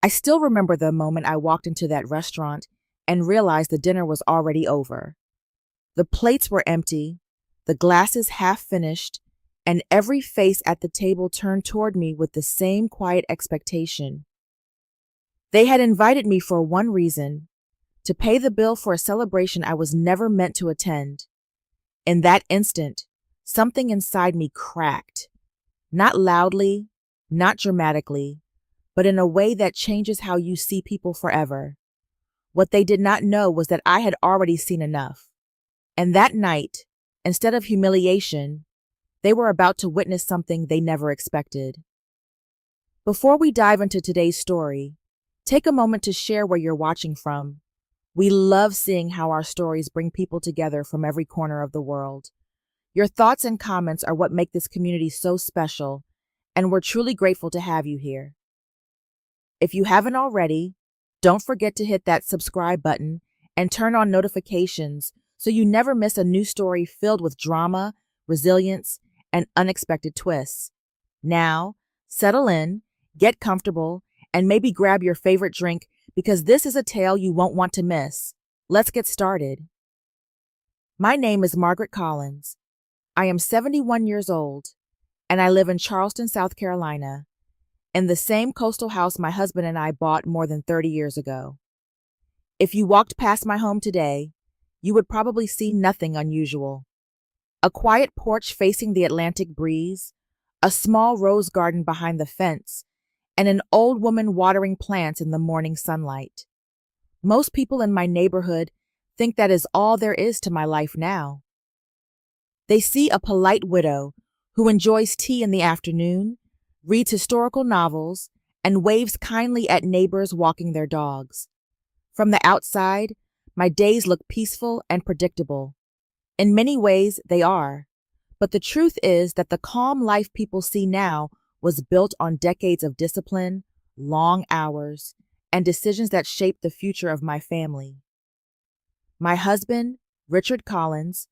I still remember the moment I walked into that restaurant and realized the dinner was already over. The plates were empty, the glasses half finished, and every face at the table turned toward me with the same quiet expectation. They had invited me for one reason: to pay the bill for a celebration I was never meant to attend. In that instant, something inside me cracked. Not loudly, not dramatically, but in a way that changes how you see people forever. What they did not know was that I had already seen enough. And that night, instead of humiliation, they were about to witness something they never expected. Before we dive into today's story, take a moment to share where you're watching from. We love seeing how our stories bring people together from every corner of the world. Your thoughts and comments are what make this community so special, and we're truly grateful to have you here. If you haven't already, don't forget to hit that subscribe button and turn on notifications so you never miss a new story filled with drama, resilience, and unexpected twists. Now, settle in, get comfortable, and maybe grab your favorite drink because this is a tale you won't want to miss. Let's get started. My name is Margaret Collins. I am 71 years old, and I live in Charleston, South Carolina, in the same coastal house my husband and I bought more than 30 years ago. If you walked past my home today, you would probably see nothing unusual. A quiet porch facing the Atlantic breeze, a small rose garden behind the fence, and an old woman watering plants in the morning sunlight. Most people in my neighborhood think that is all there is to my life now. They see a polite widow who enjoys tea in the afternoon, reads historical novels, and waves kindly at neighbors walking their dogs. From the outside, my days look peaceful and predictable. In many ways, they are. But the truth is that the calm life people see now was built on decades of discipline, long hours, and decisions that shaped the future of my family. My husband, Richard Collins,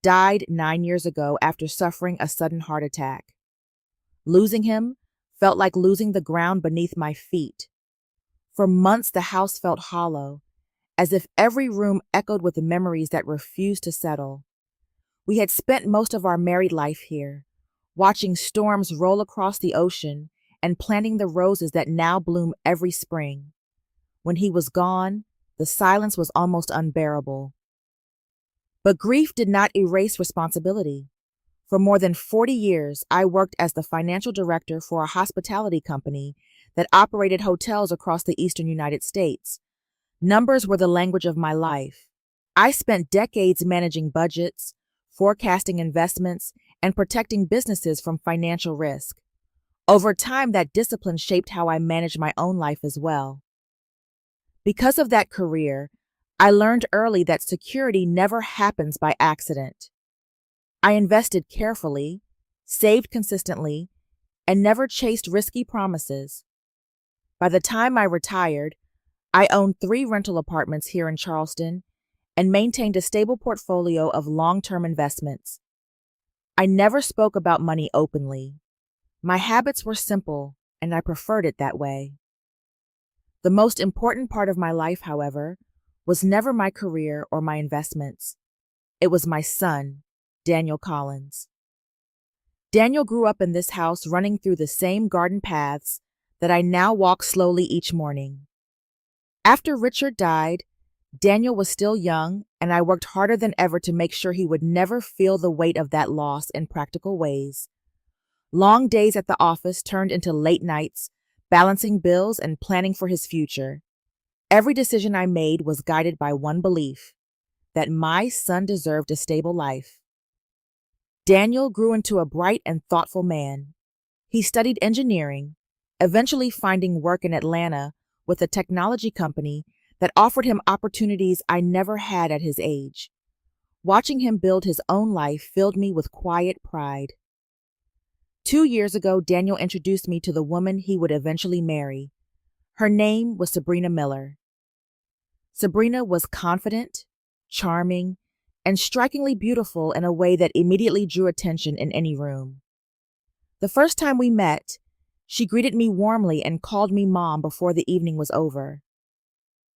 died 9 years ago after suffering a sudden heart attack. Losing him felt like losing the ground beneath my feet. For months, the house felt hollow, as if every room echoed with the memories that refused to settle. We had spent most of our married life here, watching storms roll across the ocean and planting the roses that now bloom every spring. When he was gone, the silence was almost unbearable. But grief did not erase responsibility. For more than 40 years, I worked as the financial director for a hospitality company that operated hotels across the eastern United States. Numbers were the language of my life. I spent decades managing budgets, forecasting investments, and protecting businesses from financial risk. Over time, that discipline shaped how I managed my own life as well. Because of that career, I learned early that security never happens by accident. I invested carefully, saved consistently, and never chased risky promises. By the time I retired, I owned 3 rental apartments here in Charleston and maintained a stable portfolio of long-term investments. I never spoke about money openly. My habits were simple, and I preferred it that way. The most important part of my life, however, was never my career or my investments. It was my son, Daniel Collins. Daniel grew up in this house running through the same garden paths that I now walk slowly each morning. After Richard died, Daniel was still young, and I worked harder than ever to make sure he would never feel the weight of that loss in practical ways. Long days at the office turned into late nights, balancing bills and planning for his future. Every decision I made was guided by one belief: that my son deserved a stable life. Daniel grew into a bright and thoughtful man. He studied engineering, eventually finding work in Atlanta with a technology company that offered him opportunities I never had at his age. Watching him build his own life filled me with quiet pride. 2 years ago, Daniel introduced me to the woman he would eventually marry. Her name was Sabrina Miller. Sabrina was confident, charming, and strikingly beautiful in a way that immediately drew attention in any room. The first time we met, She greeted me warmly and called me Mom before the evening was over.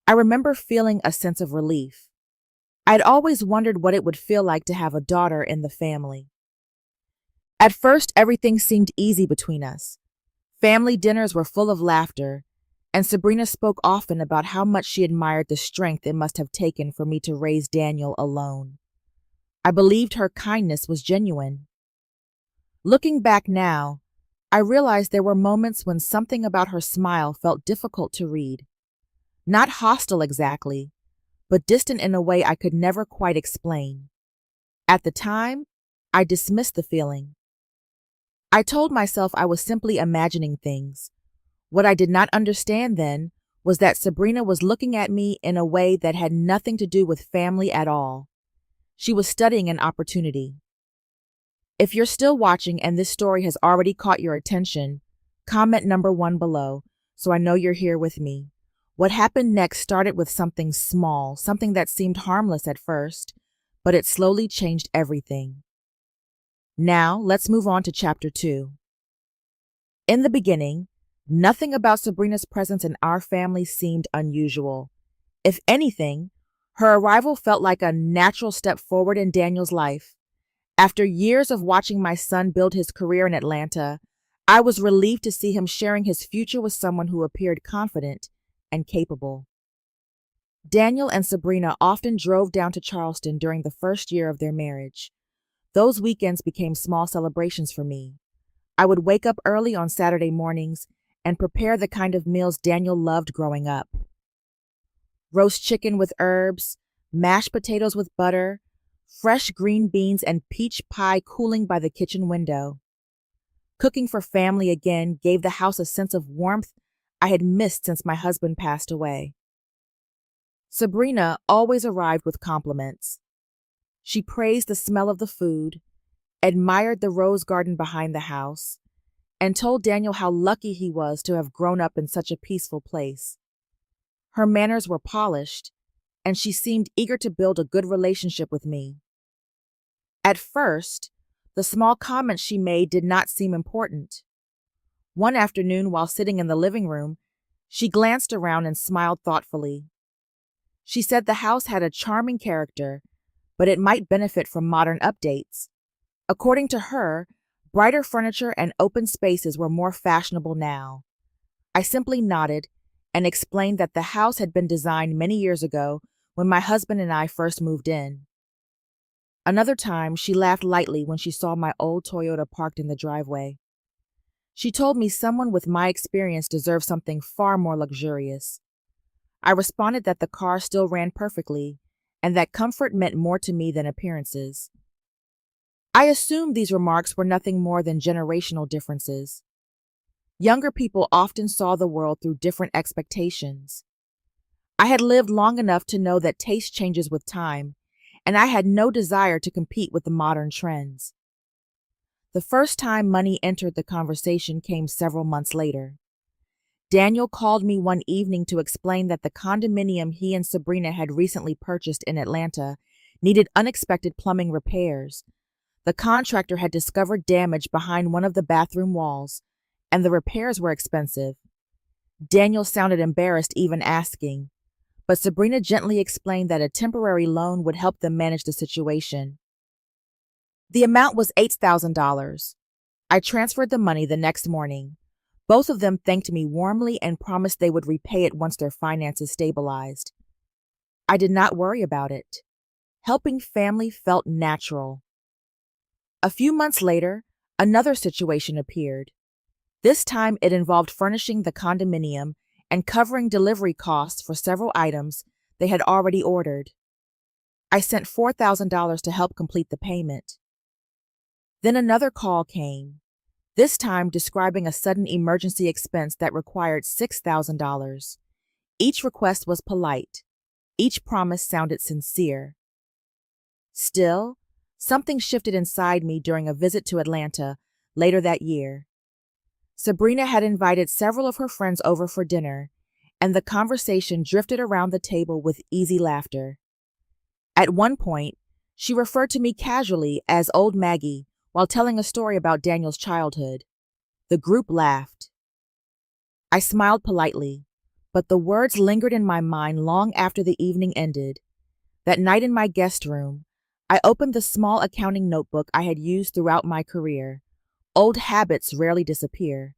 I remember feeling a sense of relief. I'd always wondered what it would feel like to have a daughter in the family. At first, everything seemed easy between us. Family dinners were full of laughter, and Sabrina spoke often about how much she admired the strength it must have taken for me to raise Daniel alone. I believed her kindness was genuine. Looking back now, I realized there were moments when something about her smile felt difficult to read. Not hostile exactly, but distant in a way I could never quite explain. At the time, I dismissed the feeling. I told myself I was simply imagining things. What I did not understand then was that Sabrina was looking at me in a way that had nothing to do with family at all. She was studying an opportunity. If you're still watching and this story has already caught your attention, comment number 1 below so I know you're here with me. What happened next started with something small, something that seemed harmless at first, but it slowly changed everything. Now, let's move on to chapter 2. In the beginning, nothing about Sabrina's presence in our family seemed unusual. If anything, her arrival felt like a natural step forward in Daniel's life. After years of watching my son build his career in Atlanta, I was relieved to see him sharing his future with someone who appeared confident and capable. Daniel and Sabrina often drove down to Charleston during the first year of their marriage. Those weekends became small celebrations for me. I would wake up early on Saturday mornings and prepare the kind of meals Daniel loved growing up. Roast chicken with herbs, mashed potatoes with butter, fresh green beans, and peach pie cooling by the kitchen window. Cooking for family again gave the house a sense of warmth I had missed since my husband passed away. Sabrina always arrived with compliments. She praised the smell of the food, admired the rose garden behind the house, and told Daniel how lucky he was to have grown up in such a peaceful place. Her manners were polished, and she seemed eager to build a good relationship with me. At first, the small comments she made did not seem important. One afternoon, while sitting in the living room, she glanced around and smiled thoughtfully. She said the house had a charming character, but it might benefit from modern updates. According to her, brighter furniture and open spaces were more fashionable now. I simply nodded and explained that the house had been designed many years ago when my husband and I first moved in. Another time, she laughed lightly when she saw my old Toyota parked in the driveway. She told me someone with my experience deserved something far more luxurious. I responded that the car still ran perfectly and that comfort meant more to me than appearances. I assumed these remarks were nothing more than generational differences. Younger people often saw the world through different expectations. I had lived long enough to know that taste changes with time, and I had no desire to compete with the modern trends. The first time money entered the conversation came several months later. Daniel called me one evening to explain that the condominium he and Sabrina had recently purchased in Atlanta needed unexpected plumbing repairs. The contractor had discovered damage behind one of the bathroom walls, and the repairs were expensive. Daniel sounded embarrassed even asking, but Sabrina gently explained that a temporary loan would help them manage the situation. The amount was $8,000. I transferred the money the next morning. Both of them thanked me warmly and promised they would repay it once their finances stabilized. I did not worry about it. Helping family felt natural. A few months later, another situation appeared. This time it involved furnishing the condominium and covering delivery costs for several items they had already ordered. I sent $4,000 to help complete the payment. Then another call came, this time describing a sudden emergency expense that required $6,000. Each request was polite. Each promise sounded sincere. Still, something shifted inside me during a visit to Atlanta later that year. Sabrina had invited several of her friends over for dinner, and the conversation drifted around the table with easy laughter. At one point, she referred to me casually as Old Maggie while telling a story about Daniel's childhood. The group laughed. I smiled politely, but the words lingered in my mind long after the evening ended. That night in my guest room, I opened the small accounting notebook I had used throughout my career. Old habits rarely disappear.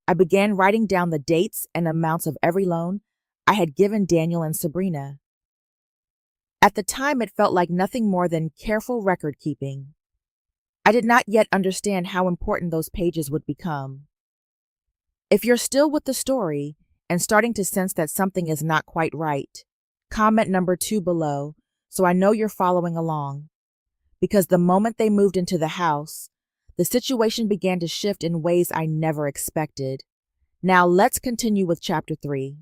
I began writing down the dates and amounts of every loan I had given Daniel and Sabrina. At the time, it felt like nothing more than careful record keeping. I did not yet understand how important those pages would become. If you're still with the story and starting to sense that something is not quite right, comment number 2 below so I know you're following along. Because the moment they moved into the house, the situation began to shift in ways I never expected. Now let's continue with chapter 3.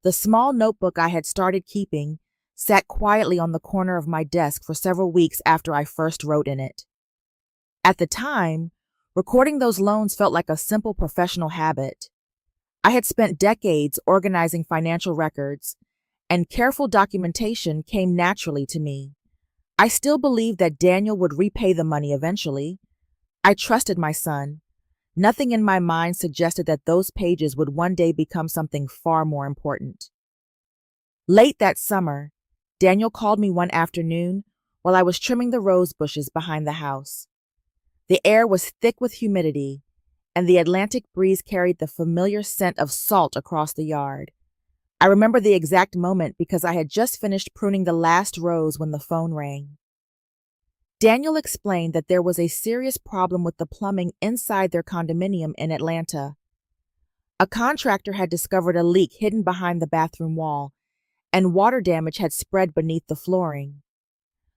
The small notebook I had started keeping sat quietly on the corner of my desk for several weeks after I first wrote in it. At the time, recording those loans felt like a simple professional habit. I had spent decades organizing financial records, and careful documentation came naturally to me. I still believed that Daniel would repay the money eventually. I trusted my son. Nothing in my mind suggested that those pages would one day become something far more important. Late that summer, Daniel called me one afternoon while I was trimming the rose bushes behind the house. The air was thick with humidity, and the Atlantic breeze carried the familiar scent of salt across the yard. I remember the exact moment because I had just finished pruning the last rose when the phone rang. Daniel explained that there was a serious problem with the plumbing inside their condominium in Atlanta. A contractor had discovered a leak hidden behind the bathroom wall, and water damage had spread beneath the flooring.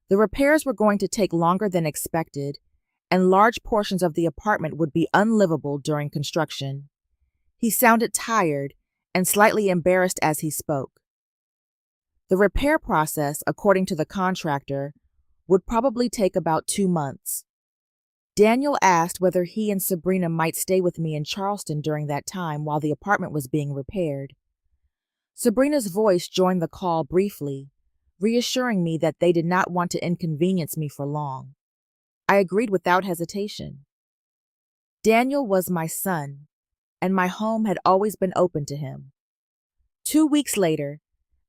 The repairs were going to take longer than expected, and large portions of the apartment would be unlivable during construction. He sounded tired and slightly embarrassed as he spoke. The repair process, according to the contractor, would probably take about 2 months. Daniel asked whether he and Sabrina might stay with me in Charleston during that time while the apartment was being repaired. Sabrina's voice joined the call briefly, reassuring me that they did not want to inconvenience me for long. I agreed without hesitation. Daniel was my son, and my home had always been open to him. 2 weeks later,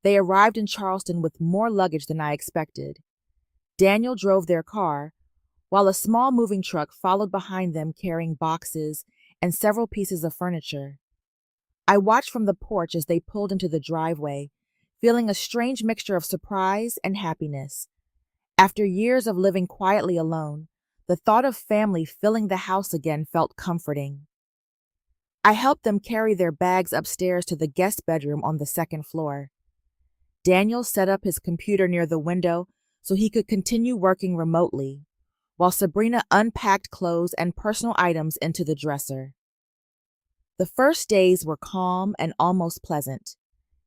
they arrived in Charleston with more luggage than I expected. Daniel drove their car, while a small moving truck followed behind them carrying boxes and several pieces of furniture. I watched from the porch as they pulled into the driveway, feeling a strange mixture of surprise and happiness. After years of living quietly alone, the thought of family filling the house again felt comforting. I helped them carry their bags upstairs to the guest bedroom on the second floor. Daniel set up his computer near the window so he could continue working remotely, while Sabrina unpacked clothes and personal items into the dresser. The first days were calm and almost pleasant.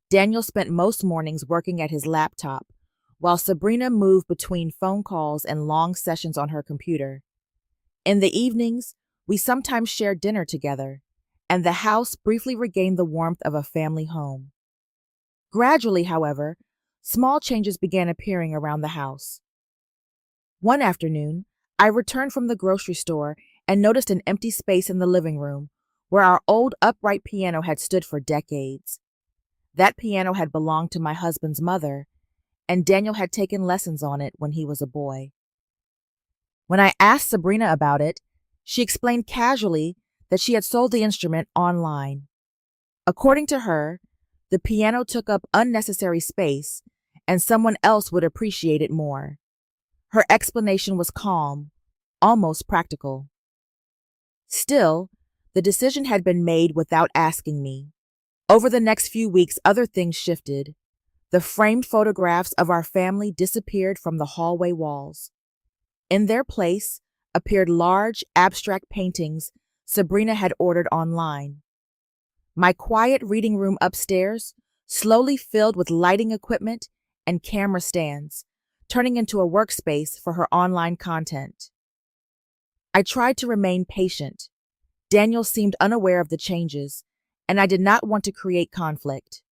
Daniel spent most mornings working at his laptop, while Sabrina moved between phone calls and long sessions on her computer. In the evenings, we sometimes shared dinner together, and the house briefly regained the warmth of a family home. Gradually, however, small changes began appearing around the house. One afternoon, I returned from the grocery store and noticed an empty space in the living room where our old upright piano had stood for decades. That piano had belonged to my husband's mother, and Daniel had taken lessons on it when he was a boy. When I asked Sabrina about it, she explained casually that she had sold the instrument online. According to her, the piano took up unnecessary space, and someone else would appreciate it more. Her explanation was calm, almost practical. Still, the decision had been made without asking me. Over the next few weeks, other things shifted. The framed photographs of our family disappeared from the hallway walls. In their place appeared large, abstract paintings Sabrina had ordered online. My quiet reading room upstairs slowly filled with lighting equipment and camera stands, turning into a workspace for her online content. I tried to remain patient. Daniel seemed unaware of the changes, and I did not want to create conflict.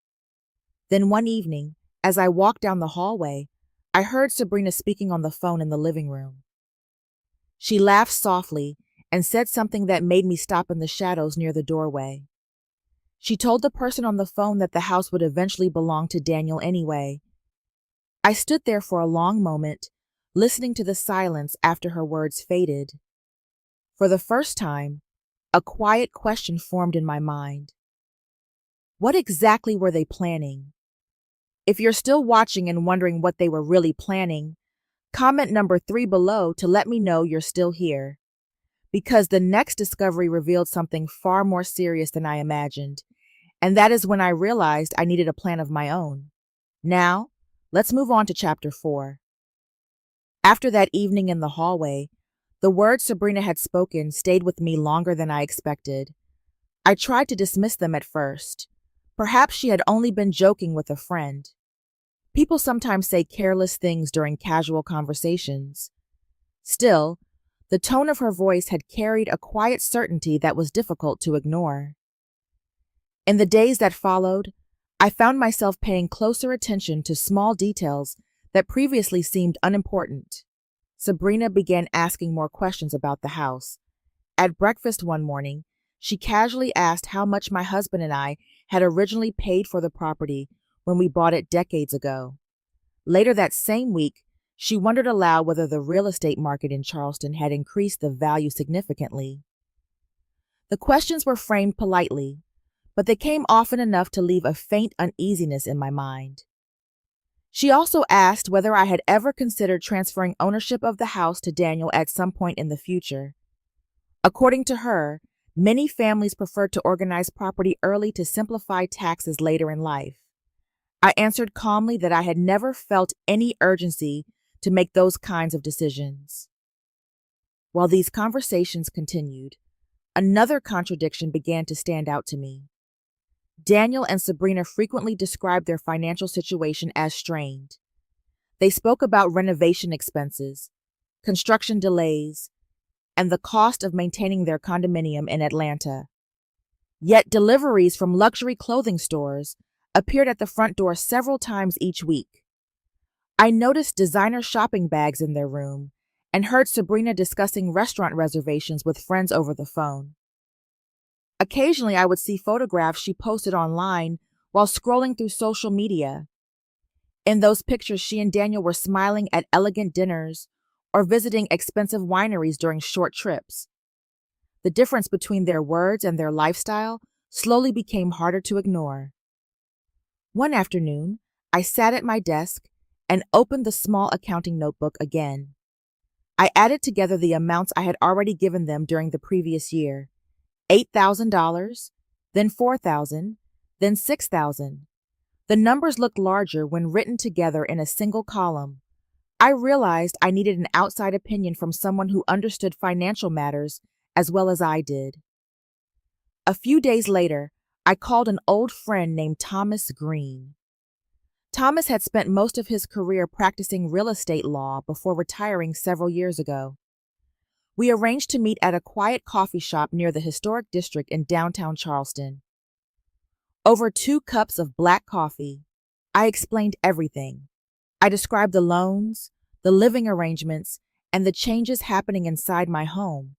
Then one evening, as I walked down the hallway, I heard Sabrina speaking on the phone in the living room. She laughed softly and said something that made me stop in the shadows near the doorway. She told the person on the phone that the house would eventually belong to Daniel anyway. I stood there for a long moment, listening to the silence after her words faded. For the first time, a quiet question formed in my mind. What exactly were they planning? If you're still watching and wondering what they were really planning, comment number 3 below to let me know you're still here. Because the next discovery revealed something far more serious than I imagined, and that is when I realized I needed a plan of my own. Now, let's move on to chapter 4. After that evening in the hallway, the words Sabrina had spoken stayed with me longer than I expected. I tried to dismiss them at first. Perhaps she had only been joking with a friend. People sometimes say careless things during casual conversations. Still, the tone of her voice had carried a quiet certainty that was difficult to ignore. In the days that followed, I found myself paying closer attention to small details that previously seemed unimportant. Sabrina began asking more questions about the house. At breakfast one morning, she casually asked how much my husband and I had originally paid for the property when we bought it decades ago. Later that same week, she wondered aloud whether the real estate market in Charleston had increased the value significantly. The questions were framed politely, but they came often enough to leave a faint uneasiness in my mind. She also asked whether I had ever considered transferring ownership of the house to Daniel at some point in the future. According to her, many families prefer to organize property early to simplify taxes later in life. I answered calmly that I had never felt any urgency to make those kinds of decisions. While these conversations continued, another contradiction began to stand out to me. Daniel and Sabrina frequently described their financial situation as strained. They spoke about renovation expenses, construction delays, and the cost of maintaining their condominium in Atlanta. Yet deliveries from luxury clothing stores appeared at the front door several times each week. I noticed designer shopping bags in their room and heard Sabrina discussing restaurant reservations with friends over the phone. Occasionally, I would see photographs she posted online while scrolling through social media. In those pictures, she and Daniel were smiling at elegant dinners or visiting expensive wineries during short trips. The difference between their words and their lifestyle slowly became harder to ignore. One afternoon, I sat at my desk and opened the small accounting notebook again. I added together the amounts I had already given them during the previous year. $8,000, then $4,000, then $6,000. The numbers looked larger when written together in a single column. I realized I needed an outside opinion from someone who understood financial matters as well as I did. A few days later, I called an old friend named Thomas Green. Thomas had spent most of his career practicing real estate law before retiring several years ago. We arranged to meet at a quiet coffee shop near the historic district in downtown Charleston. Over 2 cups of black coffee, I explained everything. I described the loans, the living arrangements, and the changes happening inside my home.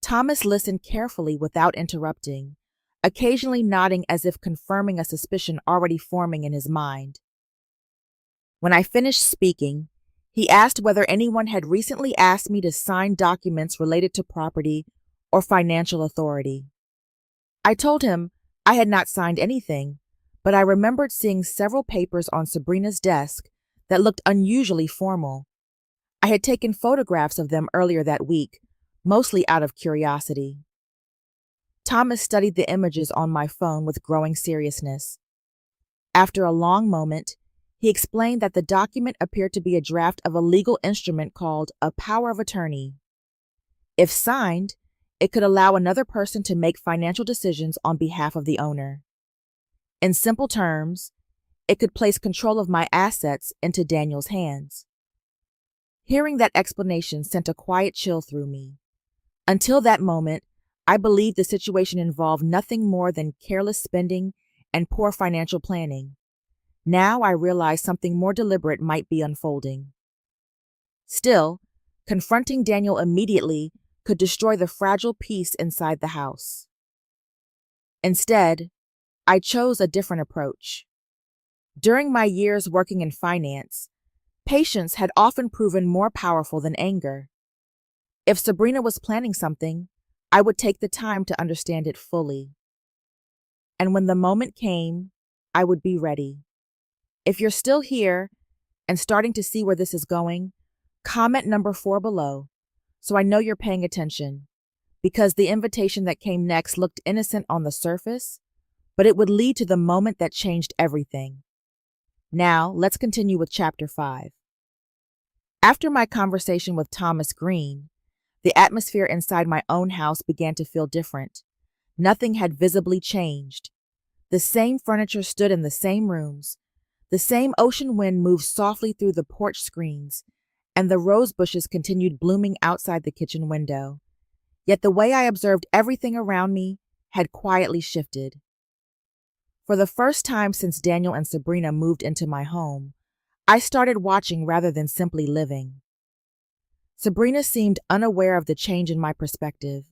Thomas listened carefully without interrupting, occasionally nodding as if confirming a suspicion already forming in his mind. When I finished speaking, he asked whether anyone had recently asked me to sign documents related to property or financial authority. I told him I had not signed anything, but I remembered seeing several papers on Sabrina's desk that looked unusually formal. I had taken photographs of them earlier that week, mostly out of curiosity. Thomas studied the images on my phone with growing seriousness. After a long moment, he explained that the document appeared to be a draft of a legal instrument called a power of attorney. If signed, it could allow another person to make financial decisions on behalf of the owner. In simple terms, it could place control of my assets into Daniel's hands. Hearing that explanation sent a quiet chill through me. Until that moment, I believed the situation involved nothing more than careless spending and poor financial planning. Now I realized something more deliberate might be unfolding. Still, confronting Daniel immediately could destroy the fragile peace inside the house. Instead, I chose a different approach. During my years working in finance, patience had often proven more powerful than anger. If Sabrina was planning something, I would take the time to understand it fully. And when the moment came, I would be ready. If you're still here and starting to see where this is going, comment number 4 below so I know you're paying attention, because the invitation that came next looked innocent on the surface, but it would lead to the moment that changed everything. Now, let's continue with Chapter 5. After my conversation with Thomas Green, the atmosphere inside my own house began to feel different. Nothing had visibly changed. The same furniture stood in the same rooms. The same ocean wind moved softly through the porch screens, and the rose bushes continued blooming outside the kitchen window. Yet the way I observed everything around me had quietly shifted. For the first time since Daniel and Sabrina moved into my home, I started watching rather than simply living. Sabrina seemed unaware of the change in my perspective.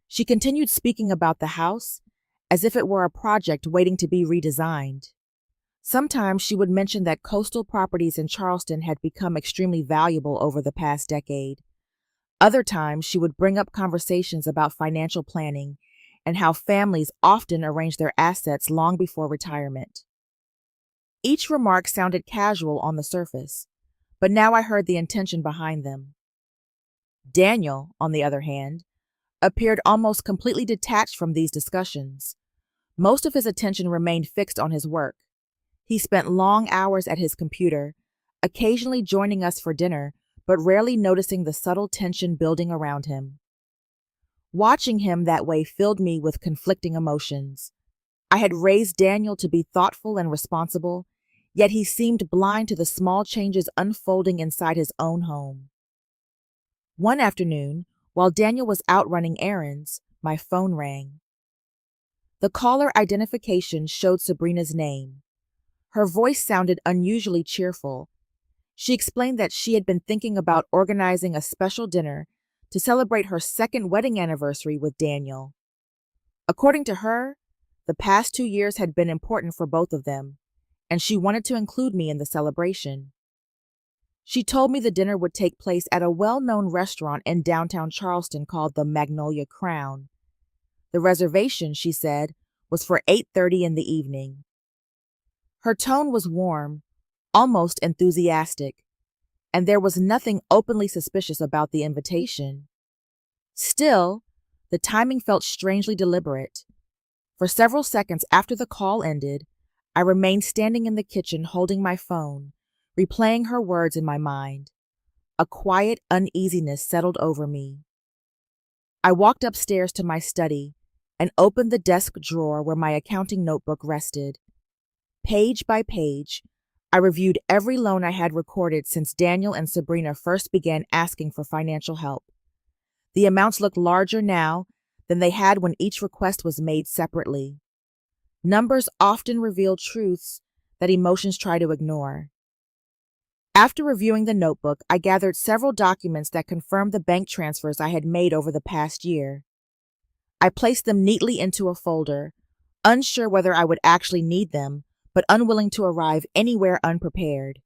She continued speaking about the house as if it were a project waiting to be redesigned. Sometimes she would mention that coastal properties in Charleston had become extremely valuable over the past decade. Other times, she would bring up conversations about financial planning and how families often arrange their assets long before retirement. Each remark sounded casual on the surface, but now I heard the intention behind them. Daniel, on the other hand, appeared almost completely detached from these discussions. Most of his attention remained fixed on his work. He spent long hours at his computer, occasionally joining us for dinner, but rarely noticing the subtle tension building around him. Watching him that way filled me with conflicting emotions. I had raised Daniel to be thoughtful and responsible, yet he seemed blind to the small changes unfolding inside his own home. One afternoon, while Daniel was out running errands, my phone rang. The caller identification showed Sabrina's name. Her voice sounded unusually cheerful. She explained that she had been thinking about organizing a special dinner to celebrate her second wedding anniversary with Daniel. According to her, the past 2 years had been important for both of them, and she wanted to include me in the celebration. She told me the dinner would take place at a well-known restaurant in downtown Charleston called the Magnolia Crown. The reservation, she said, was for 8:30 in the evening. Her tone was warm, almost enthusiastic, and there was nothing openly suspicious about the invitation. Still, the timing felt strangely deliberate. For several seconds after the call ended, I remained standing in the kitchen holding my phone, replaying her words in my mind. A quiet uneasiness settled over me. I walked upstairs to my study and opened the desk drawer where my accounting notebook rested. Page by page, I reviewed every loan I had recorded since Daniel and Sabrina first began asking for financial help. The amounts looked larger now than they had when each request was made separately. Numbers often reveal truths that emotions try to ignore. After reviewing the notebook, I gathered several documents that confirmed the bank transfers I had made over the past year. I placed them neatly into a folder, unsure whether I would actually need them, but unwilling to arrive anywhere unprepared.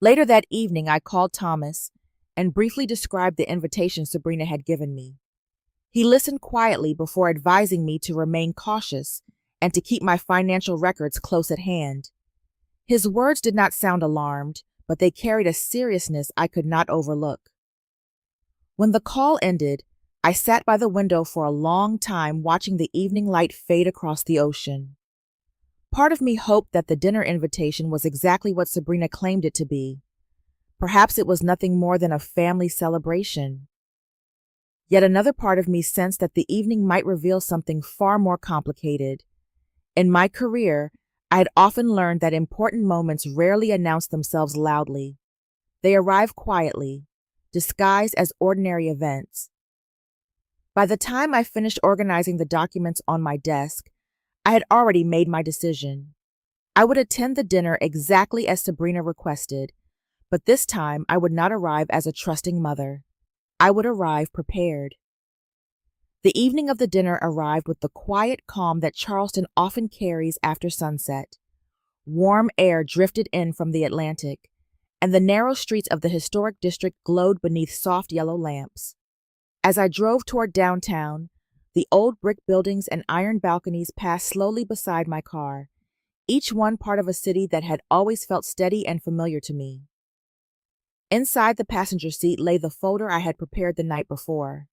Later that evening, I called Thomas and briefly described the invitation Sabrina had given me. He listened quietly before advising me to remain cautious and to keep my financial records close at hand. His words did not sound alarmed, but they carried a seriousness I could not overlook. When the call ended, I sat by the window for a long time watching the evening light fade across the ocean. Part of me hoped that the dinner invitation was exactly what Sabrina claimed it to be. Perhaps it was nothing more than a family celebration. Yet another part of me sensed that the evening might reveal something far more complicated. In my career, I had often learned that important moments rarely announce themselves loudly. They arrive quietly, disguised as ordinary events. By the time I finished organizing the documents on my desk, I had already made my decision. I would attend the dinner exactly as Sabrina requested, but this time I would not arrive as a trusting mother. I would arrive prepared. The evening of the dinner arrived with the quiet calm that Charleston often carries after sunset. Warm air drifted in from the Atlantic, and the narrow streets of the historic district glowed beneath soft yellow lamps. As I drove toward downtown, the old brick buildings and iron balconies passed slowly beside my car, each one part of a city that had always felt steady and familiar to me. Inside the passenger seat lay the folder I had prepared the night before.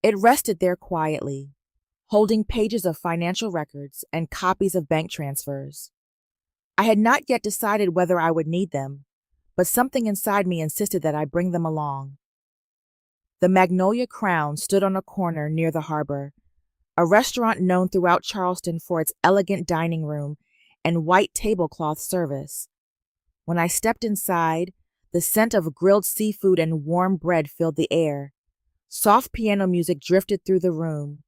It rested there quietly, holding pages of financial records and copies of bank transfers. I had not yet decided whether I would need them, but something inside me insisted that I bring them along. The Magnolia Crown stood on a corner near the harbor, a restaurant known throughout Charleston for its elegant dining room and white tablecloth service. When I stepped inside, the scent of grilled seafood and warm bread filled the air. Soft piano music drifted through the room,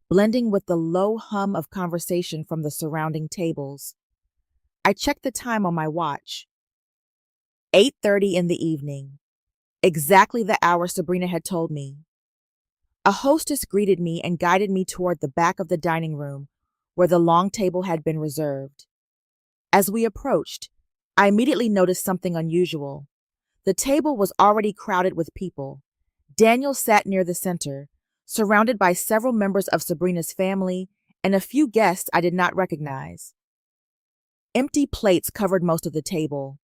blending with the low hum of conversation from the surrounding tables. I checked the time on my watch. 8:30 in the evening, exactly the hour Sabrina had told me. A hostess greeted me and guided me toward the back of the dining room, where the long table had been reserved. As we approached, I immediately noticed something unusual. The table was already crowded with people. Daniel sat near the center, surrounded by several members of Sabrina's family and a few guests I did not recognize. Empty plates covered most of the table.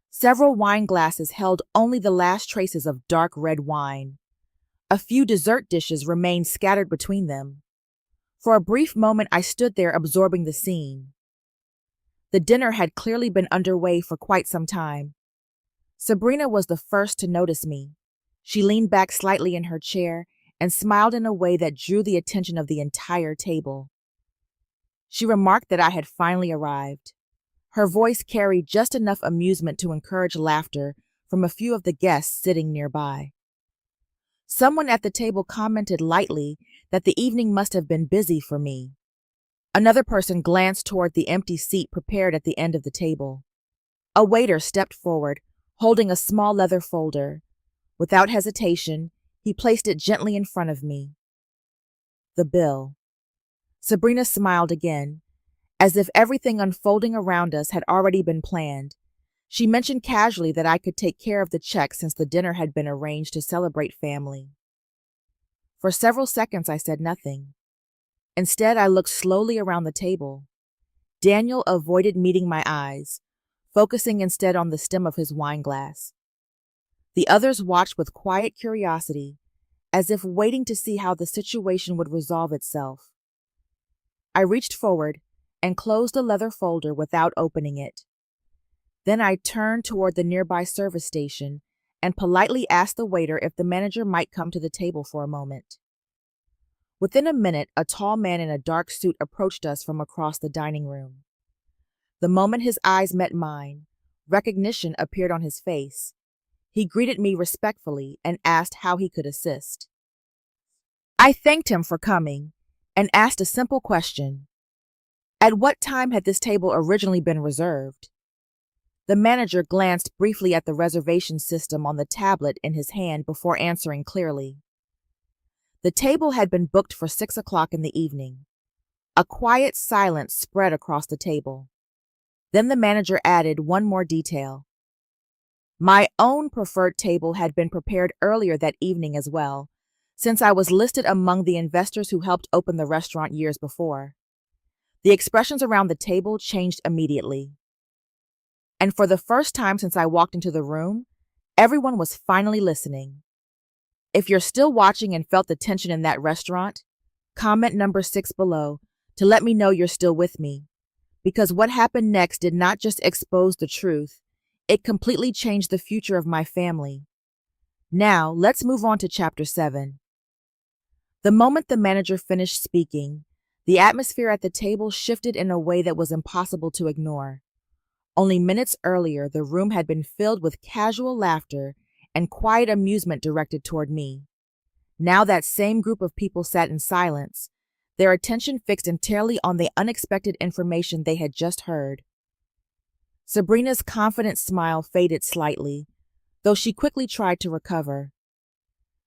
Several wine glasses held only the last traces of dark red wine. A few dessert dishes remained scattered between them. For a brief moment, I stood there absorbing the scene. The dinner had clearly been underway for quite some time. Sabrina was the first to notice me. She leaned back slightly in her chair and smiled in a way that drew the attention of the entire table. She remarked that I had finally arrived. Her voice carried just enough amusement to encourage laughter from a few of the guests sitting nearby. Someone at the table commented lightly that the evening must have been busy for me. Another person glanced toward the empty seat prepared at the end of the table. A waiter stepped forward, holding a small leather folder. Without hesitation, he placed it gently in front of me. The bill. Sabrina smiled again, as if everything unfolding around us had already been planned. She mentioned casually that I could take care of the check since the dinner had been arranged to celebrate family. For several seconds, I said nothing. Instead, I looked slowly around the table. Daniel avoided meeting my eyes, focusing instead on the stem of his wine glass. The others watched with quiet curiosity, as if waiting to see how the situation would resolve itself. I reached forward and closed the leather folder without opening it. Then I turned toward the nearby service station and politely asked the waiter if the manager might come to the table for a moment. Within a minute, a tall man in a dark suit approached us from across the dining room. The moment his eyes met mine, recognition appeared on his face. He greeted me respectfully and asked how he could assist. I thanked him for coming and asked a simple question. At what time had this table originally been reserved? The manager glanced briefly at the reservation system on the tablet in his hand before answering clearly. The table had been booked for 6 o'clock in the evening. A quiet silence spread across the table. Then the manager added one more detail. My own preferred table had been prepared earlier that evening as well, since I was listed among the investors who helped open the restaurant years before. The expressions around the table changed immediately. And for the first time since I walked into the room, everyone was finally listening. If you're still watching and felt the tension in that restaurant, comment number 6 below to let me know you're still with me. Because what happened next did not just expose the truth, it completely changed the future of my family. Now, let's move on to Chapter 7. The moment the manager finished speaking, the atmosphere at the table shifted in a way that was impossible to ignore. Only minutes earlier, the room had been filled with casual laughter and quiet amusement directed toward me. Now that same group of people sat in silence, their attention fixed entirely on the unexpected information they had just heard. Sabrina's confident smile faded slightly, though she quickly tried to recover.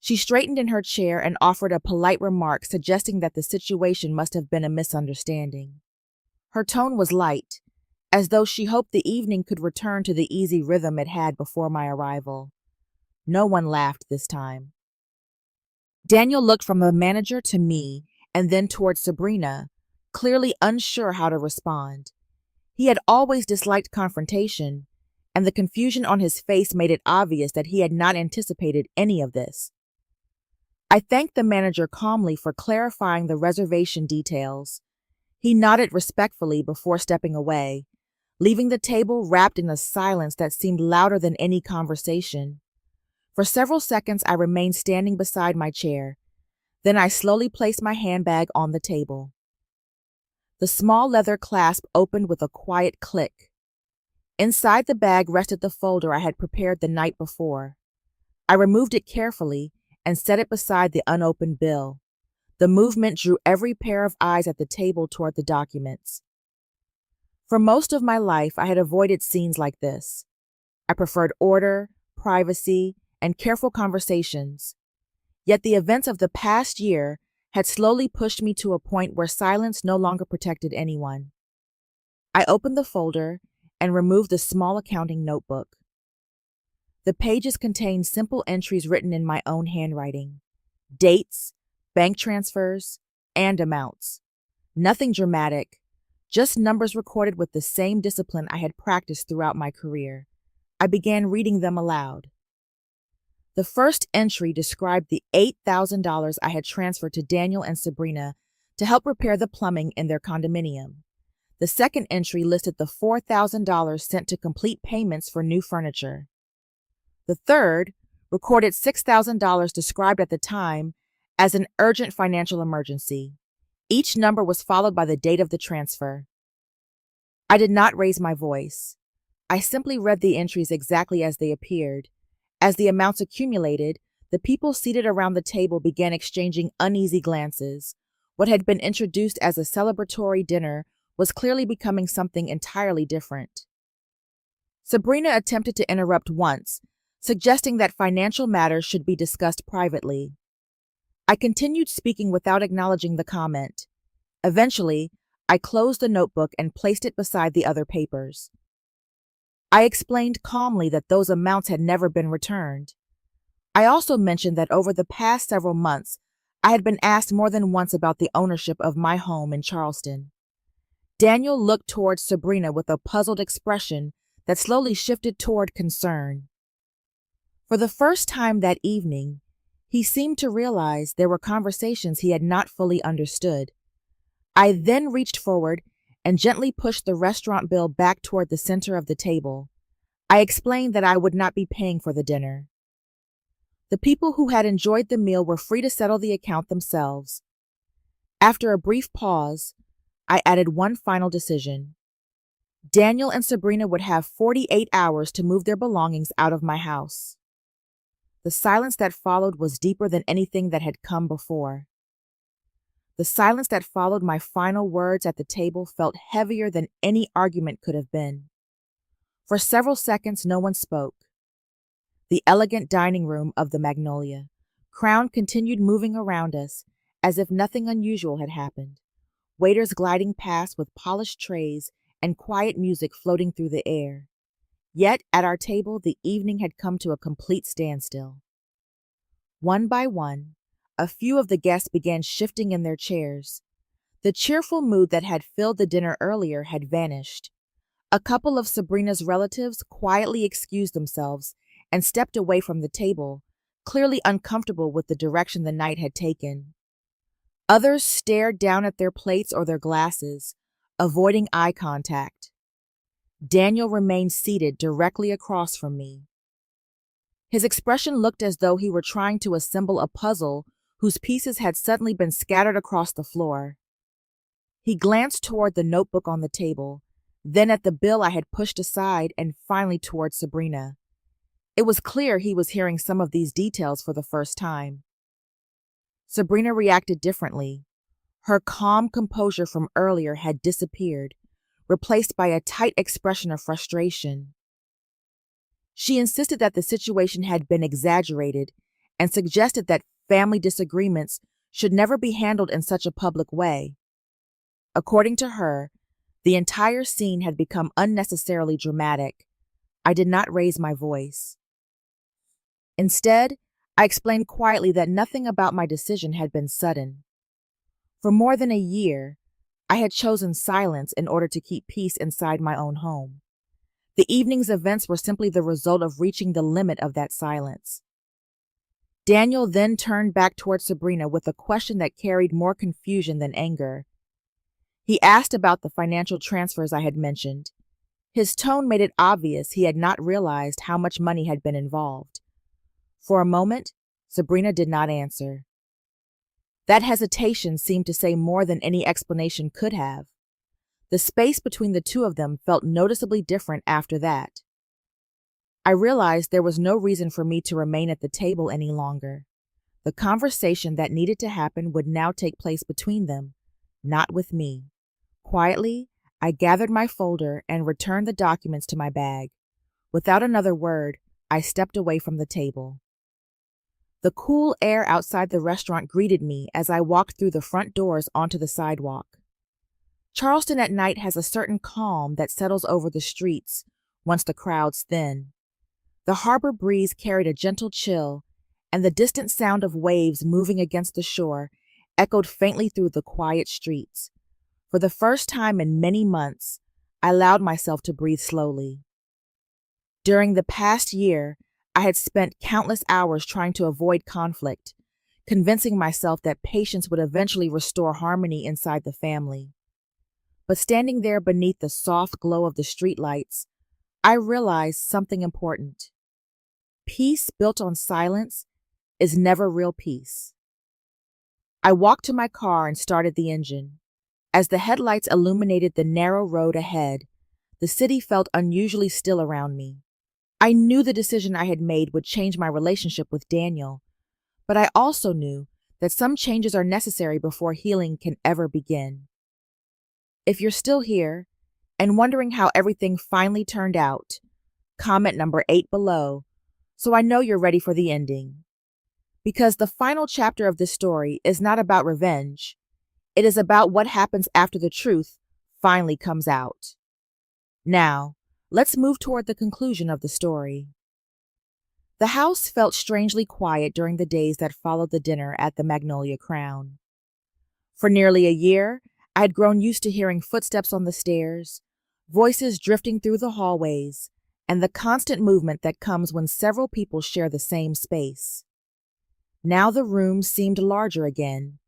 She straightened in her chair and offered a polite remark suggesting that the situation must have been a misunderstanding. Her tone was light, as though she hoped the evening could return to the easy rhythm it had before my arrival. No one laughed this time. Daniel looked from the manager to me and then towards Sabrina, clearly unsure how to respond. He had always disliked confrontation, and the confusion on his face made it obvious that he had not anticipated any of this. I thanked the manager calmly for clarifying the reservation details. He nodded respectfully before stepping away, leaving the table wrapped in a silence that seemed louder than any conversation. For several seconds, I remained standing beside my chair. Then I slowly placed my handbag on the table. The small leather clasp opened with a quiet click. Inside the bag rested the folder I had prepared the night before. I removed it carefully and set it beside the unopened bill. The movement drew every pair of eyes at the table toward the documents. For most of my life, I had avoided scenes like this. I preferred order, privacy, and careful conversations. Yet the events of the past year had slowly pushed me to a point where silence no longer protected anyone. I opened the folder and removed the small accounting notebook. The pages contained simple entries written in my own handwriting. Dates, bank transfers, and amounts. Nothing dramatic, just numbers recorded with the same discipline I had practiced throughout my career. I began reading them aloud. The first entry described the $8,000 I had transferred to Daniel and Sabrina to help repair the plumbing in their condominium. The second entry listed the $4,000 sent to complete payments for new furniture. The third recorded $6,000 described at the time as an urgent financial emergency. Each number was followed by the date of the transfer. I did not raise my voice. I simply read the entries exactly as they appeared. As the amounts accumulated, the people seated around the table began exchanging uneasy glances. What had been introduced as a celebratory dinner was clearly becoming something entirely different. Sabrina attempted to interrupt once, suggesting that financial matters should be discussed privately. I continued speaking without acknowledging the comment. Eventually, I closed the notebook and placed it beside the other papers. I explained calmly that those amounts had never been returned. I also mentioned that over the past several months, I had been asked more than once about the ownership of my home in Charleston. Daniel looked towards Sabrina with a puzzled expression that slowly shifted toward concern. For the first time that evening, he seemed to realize there were conversations he had not fully understood. I then reached forward and gently pushed the restaurant bill back toward the center of the table. I explained that I would not be paying for the dinner. The people who had enjoyed the meal were free to settle the account themselves. After a brief pause, I added one final decision. Daniel and Sabrina would have 48 hours to move their belongings out of my house. The silence that followed was deeper than anything that had come before. The silence that followed my final words at the table felt heavier than any argument could have been. For several seconds, no one spoke. The elegant dining room of the Magnolia Crown continued moving around us as if nothing unusual had happened. Waiters gliding past with polished trays and quiet music floating through the air. Yet, at our table, the evening had come to a complete standstill. One by one, a few of the guests began shifting in their chairs. The cheerful mood that had filled the dinner earlier had vanished. A couple of Sabrina's relatives quietly excused themselves and stepped away from the table, clearly uncomfortable with the direction the night had taken. Others stared down at their plates or their glasses, avoiding eye contact. Daniel remained seated directly across from me. His expression looked as though he were trying to assemble a puzzle whose pieces had suddenly been scattered across the floor. He glanced toward the notebook on the table, then at the bill I had pushed aside, and finally toward Sabrina. It was clear he was hearing some of these details for the first time. Sabrina reacted differently. Her calm composure from earlier had disappeared, replaced by a tight expression of frustration. She insisted that the situation had been exaggerated and suggested that family disagreements should never be handled in such a public way. According to her, the entire scene had become unnecessarily dramatic. I did not raise my voice. Instead, I explained quietly that nothing about my decision had been sudden. For more than a year, I had chosen silence in order to keep peace inside my own home. The evening's events were simply the result of reaching the limit of that silence. Daniel then turned back towards Sabrina with a question that carried more confusion than anger. He asked about the financial transfers I had mentioned. His tone made it obvious he had not realized how much money had been involved. For a moment, Sabrina did not answer. That hesitation seemed to say more than any explanation could have. The space between the two of them felt noticeably different after that. I realized there was no reason for me to remain at the table any longer. The conversation that needed to happen would now take place between them, not with me. Quietly, I gathered my folder and returned the documents to my bag. Without another word, I stepped away from the table. The cool air outside the restaurant greeted me as I walked through the front doors onto the sidewalk. Charleston at night has a certain calm that settles over the streets once the crowds thin. The harbor breeze carried a gentle chill, and the distant sound of waves moving against the shore echoed faintly through the quiet streets. For the first time in many months, I allowed myself to breathe slowly. During the past year, I had spent countless hours trying to avoid conflict, convincing myself that patience would eventually restore harmony inside the family. But standing there beneath the soft glow of the streetlights, I realized something important. Peace built on silence is never real peace. I walked to my car and started the engine. As the headlights illuminated the narrow road ahead, the city felt unusually still around me. I knew the decision I had made would change my relationship with Daniel, but I also knew that some changes are necessary before healing can ever begin. If you're still here and wondering how everything finally turned out, comment number 8 below so I know you're ready for the ending. Because the final chapter of this story is not about revenge. It is about what happens after the truth finally comes out. Now, let's move toward the conclusion of the story. The house felt strangely quiet during the days that followed the dinner at the Magnolia Crown. For nearly a year, I had grown used to hearing footsteps on the stairs, voices drifting through the hallways, and the constant movement that comes when several people share the same space. Now the room seemed larger again,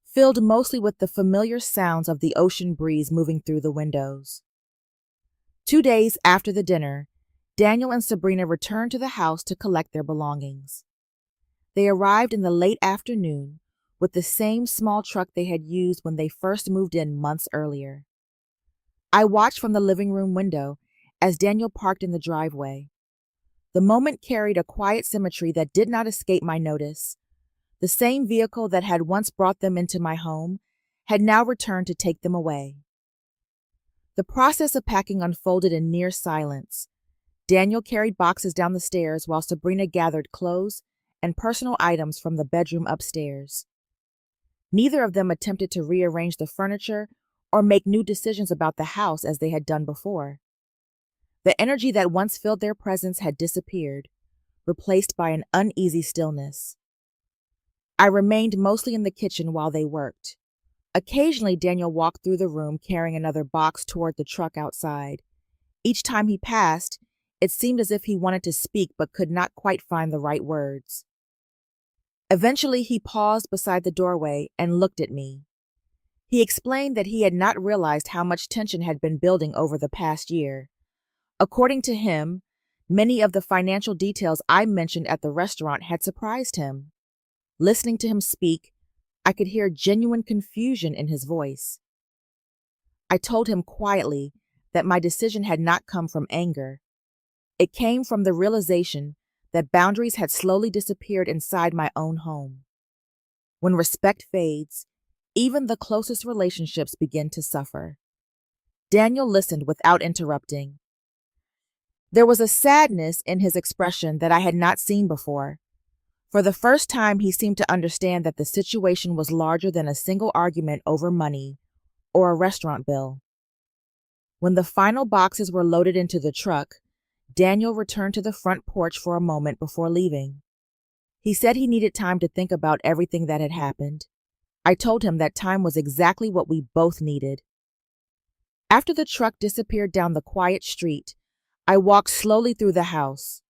filled mostly with the familiar sounds of the ocean breeze moving through the windows. 2 days after the dinner, Daniel and Sabrina returned to the house to collect their belongings. They arrived in the late afternoon with the same small truck they had used when they first moved in months earlier. I watched from the living room window as Daniel parked in the driveway. The moment carried a quiet symmetry that did not escape my notice. The same vehicle that had once brought them into my home had now returned to take them away. The process of packing unfolded in near silence. Daniel carried boxes down the stairs while Sabrina gathered clothes and personal items from the bedroom upstairs. Neither of them attempted to rearrange the furniture or make new decisions about the house as they had done before. The energy that once filled their presence had disappeared, replaced by an uneasy stillness. I remained mostly in the kitchen while they worked. Occasionally, Daniel walked through the room carrying another box toward the truck outside. Each time he passed, it seemed as if he wanted to speak but could not quite find the right words. Eventually, he paused beside the doorway and looked at me. He explained that he had not realized how much tension had been building over the past year. According to him, many of the financial details I mentioned at the restaurant had surprised him. Listening to him speak, I could hear genuine confusion in his voice. I told him quietly that my decision had not come from anger. It came from the realization that boundaries had slowly disappeared inside my own home. When respect fades, even the closest relationships begin to suffer. Daniel listened without interrupting. There was a sadness in his expression that I had not seen before. For the first time, he seemed to understand that the situation was larger than a single argument over money or a restaurant bill. When the final boxes were loaded into the truck, Daniel returned to the front porch for a moment before leaving. He said he needed time to think about everything that had happened. I told him that time was exactly what we both needed. After the truck disappeared down the quiet street, I walked slowly through the house.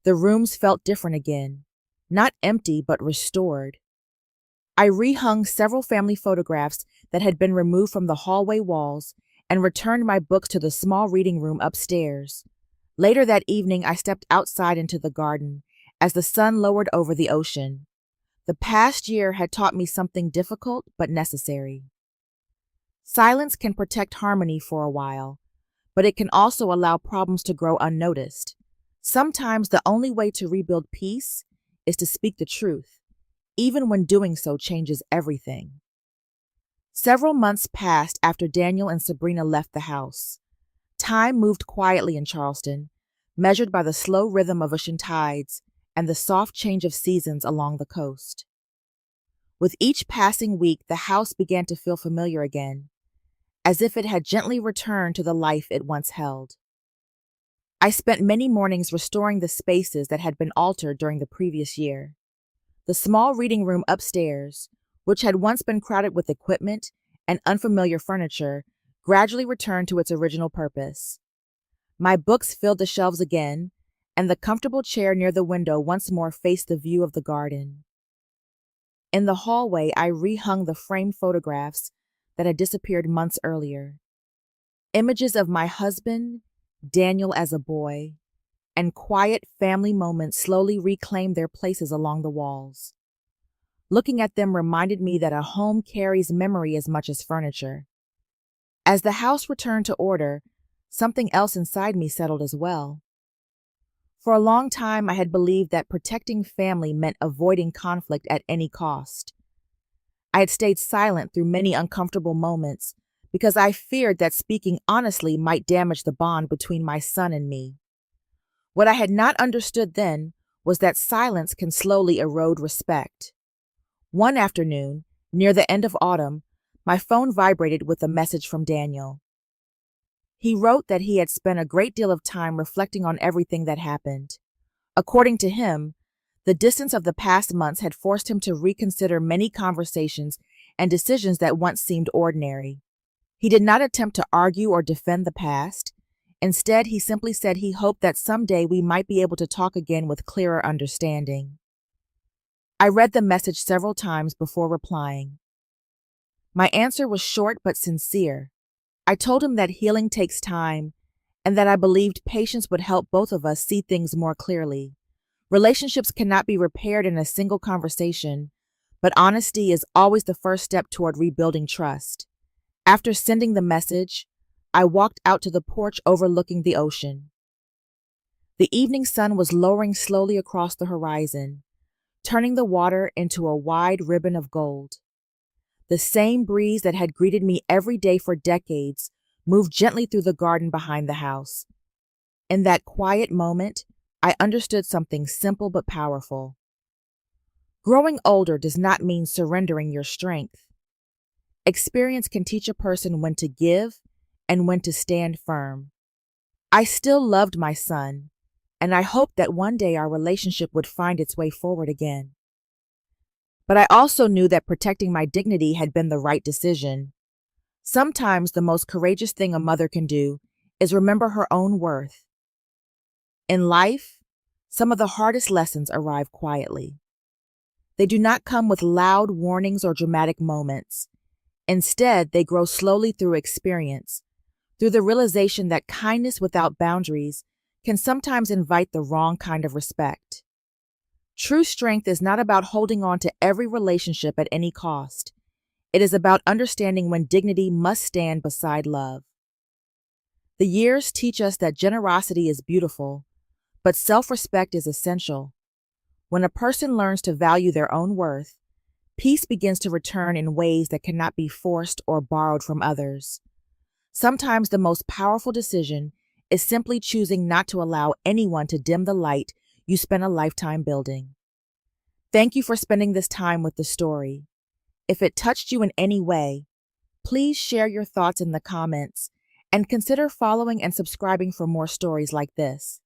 The rooms felt different again, not empty but restored. I rehung several family photographs that had been removed from the hallway walls and returned my books to the small reading room upstairs. Later that evening, I stepped outside into the garden as the sun lowered over the ocean. The past year had taught me something difficult but necessary. Silence can protect harmony for a while, but it can also allow problems to grow unnoticed. Sometimes the only way to rebuild peace is to speak the truth, even when doing so changes everything. Several months passed after Daniel and Sabrina left the house. Time moved quietly in Charleston, measured by the slow rhythm of ocean tides and the soft change of seasons along the coast. With each passing week, the house began to feel familiar again, as if it had gently returned to the life it once held. I spent many mornings restoring the spaces that had been altered during the previous year. The small reading room upstairs, which had once been crowded with equipment and unfamiliar furniture, gradually returned to its original purpose. My books filled the shelves again, and the comfortable chair near the window once more faced the view of the garden. In the hallway, I rehung the framed photographs that had disappeared months earlier. Images of my husband, Daniel as a boy, and quiet family moments slowly reclaimed their places along the walls. Looking at them reminded me that a home carries memory as much as furniture. As the house returned to order, something else inside me settled as well. For a long time, I had believed that protecting family meant avoiding conflict at any cost. I had stayed silent through many uncomfortable moments because I feared that speaking honestly might damage the bond between my son and me. What I had not understood then was that silence can slowly erode respect. One afternoon, near the end of autumn, my phone vibrated with a message from Daniel. He wrote that he had spent a great deal of time reflecting on everything that happened. According to him, the distance of the past months had forced him to reconsider many conversations and decisions that once seemed ordinary. He did not attempt to argue or defend the past. Instead, he simply said he hoped that someday we might be able to talk again with clearer understanding. I read the message several times before replying. My answer was short but sincere. I told him that healing takes time and that I believed patience would help both of us see things more clearly. Relationships cannot be repaired in a single conversation, but honesty is always the first step toward rebuilding trust. After sending the message, I walked out to the porch overlooking the ocean. The evening sun was lowering slowly across the horizon, turning the water into a wide ribbon of gold. The same breeze that had greeted me every day for decades moved gently through the garden behind the house. In that quiet moment, I understood something simple but powerful. Growing older does not mean surrendering your strength. Experience can teach a person when to give and when to stand firm. I still loved my son, and I hoped that one day our relationship would find its way forward again. But I also knew that protecting my dignity had been the right decision. Sometimes the most courageous thing a mother can do is remember her own worth. In life, some of the hardest lessons arrive quietly. They do not come with loud warnings or dramatic moments. Instead, they grow slowly through experience, through the realization that kindness without boundaries can sometimes invite the wrong kind of respect. True strength is not about holding on to every relationship at any cost. It is about understanding when dignity must stand beside love. The years teach us that generosity is beautiful, but self-respect is essential. When a person learns to value their own worth, peace begins to return in ways that cannot be forced or borrowed from others. Sometimes the most powerful decision is simply choosing not to allow anyone to dim the light you spent a lifetime building. Thank you for spending this time with the story. If it touched you in any way, please share your thoughts in the comments and consider following and subscribing for more stories like this.